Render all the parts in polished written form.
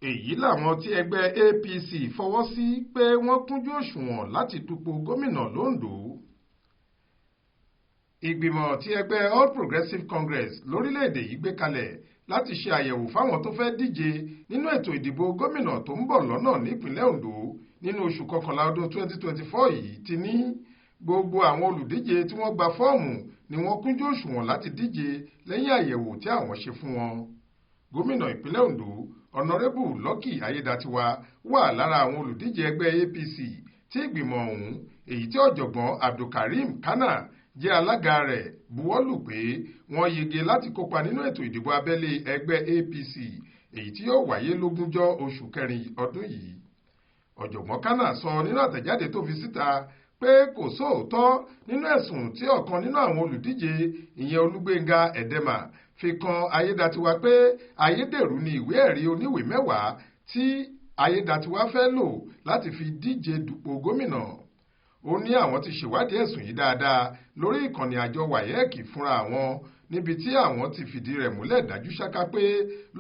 èyí làwọn tí ẹgbẹ́ APC fọwọ́ sí pé wọ́n kúnjú òṣùwọ̀n láti dupò gómìnà l'Ondo. Ìgbìmọ̀ tí ẹgbẹ́ All Progressives Congress lórílẹ̀‐èdè yìí gbé kalẹ̀ láti ṣe àyẹ̀wò fáwọn tó fẹ́ díje nínú ètò ìdìbò gómìnà tó ń bọ̀ lọ́nà nípínlẹ̀ Ondo nínú oṣù kọkànlá ọdún 2024 yìí ti ní gbogbo àwọn olùdíje tí wọ́n gba fọ́ọ̀mù ni wọ́n kúnjú òṣùwọ̀n láti díje lẹ́yìn àyẹ̀wò tí àwọn ṣe fún wọn. Gómìnà ìpínlẹ̀ Ondo Honorable Lati Ayedatiwa wà lára àwọn olùdíje ẹgbẹ́ APC tí ìgbìmọ̀ ọ̀hún èyí tí ọ̀jọ̀gbọ́n Abdulkareem Kana jẹ́ alága rẹ̀ buwọ́lù pé wọ́n yege láti kópa nínú ètò ìdìbò abẹ́lé ẹgbẹ́ APC èyí tí yóò wáyé lógúnjọ́ oṣù kẹrin ọdún yìí. Ọ̀jọ̀gbọ́n Kana sọ nínú àtẹ̀jáde tó fi síta pé kò sóòótọ́ nínú ẹ̀sùn tí ọ̀kan nínú àwọn olùdíje ìyẹn Olúgbénga Ẹ̀dẹ́mà fi kan Ayedatiwa pé ayédèrú ni ìwé ẹ̀rí oníwèé mẹ́wàá tí Ayedatiwa fẹ́ lò láti fi díje dupò gómìnà. Ó ní àwọn ti ṣèwádìí ẹ̀sùn yìí dáadáa lórí ìkànnì àjọ WAEC fúnra àwọn níbi tí àwọn ti fìdí rẹ̀ múlẹ̀ dájú ṣáká pé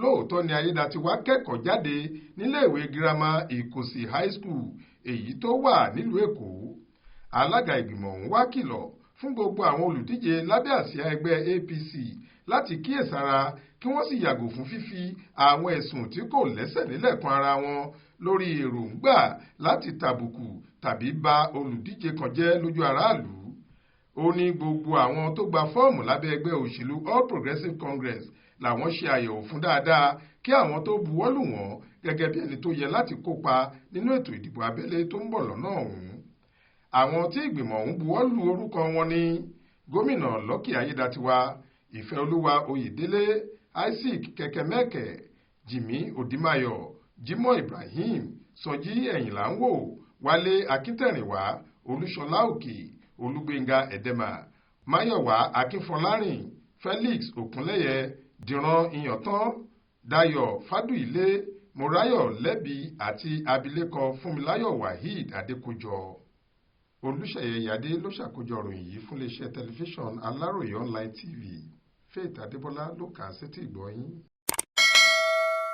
lóòótọ́ ni Ayedatiwa kẹ́kọ̀ọ́ jáde níléèwé girama Ìkòsí High School èyí tó wà nílùú Èkó. Alága ìgbìmọ̀ ọ̀hún wá kìlọ̀ fún gbogbo àwọn olùdíje lábẹ́ àsíá ẹgbẹ́ APC láti kíyèsára kí wọ́n sì yàgò fún fífi àwọn ẹ̀sùn tí kò lẹ́sẹ̀ nílẹ̀ kan ara wọn lórí èròǹgbà láti tàbùkù tàbí ba olùdíje kan jẹ́ lójú aráàlú. Ó ní gbogbo àwọn tó gba fọ́ọ̀mù lábẹ́ ẹgbẹ́ òṣèlú All Progressives Congress làwọn ṣe àyẹ̀wò fún dáadáa kí àwọn tó buwọ́lù wọn gẹ́gẹ́ bí ẹni tó yẹ láti kópa nínú ètò ìdìbò abẹ́lé tó ń bọ̀ lọ́nà ọ̀hún. Àwọn tí ìgbìmọ̀ ọ̀hún buwọ́lù orúkọ wọn ní gómìnà Lati Ayedatiwa, Ìfẹ́olúwa Oyèdélé, Isaac Kẹkẹmẹkẹ, Jimmy Odimayo, Jimoh Ibrahim, Sọjí Ẹ̀yìnláńwò, Wálé Akíntẹ̀rìnwá, Olúṣọlá Òkè, Olúgbénga Ẹ̀dẹ́mà, Máyọ̀wá Akínfọlárìn, Felix Òkúnlẹ́yẹ, Dìran Iyàntán, Dayọ̀ Fádùyìlé, Mọ́ráyọ̀ Lẹ́bi àti abilékọ Fúnmiláyọ̀ Waheed Adékòjọ. Olúṣèyẹ Ìyádé ló ṣàkójọ ìròyìn yìí fún iléeṣẹ́ tẹlifíṣàn Aláròyé online TV. Faith Adébọ́lá ló kà á sétí ìgbọ́ yín.